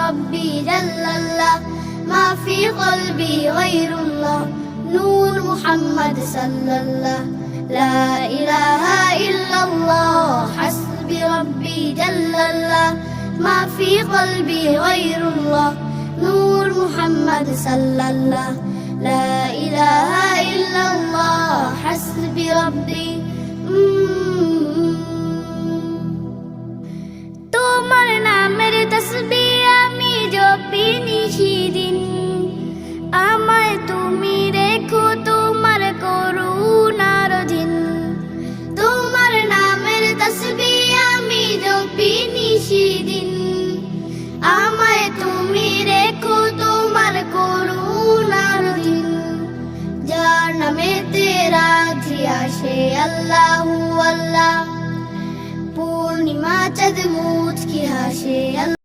ربي جل الله ما في قلبي غير الله نور محمد صلى الله لا إله إلا الله حسبي ربي جل الله ما في قلبي غير الله نور محمد صلى الله لا إله إلا الله حسبي ربي তোমার নামের তাসবিহ আমি জপি নিশিদিন আমায় তুমি রেখো তোমার করুণার দিন তোমার নামের তাসবিহ আমি জপি নিশিদিন আমায় তুমি রেখো তোমার করুণার দিন যার নামেতে রাধি আসে আল্লাহু আল্লাহ পূর্ণিমা চাঁদ মুচকি হাসে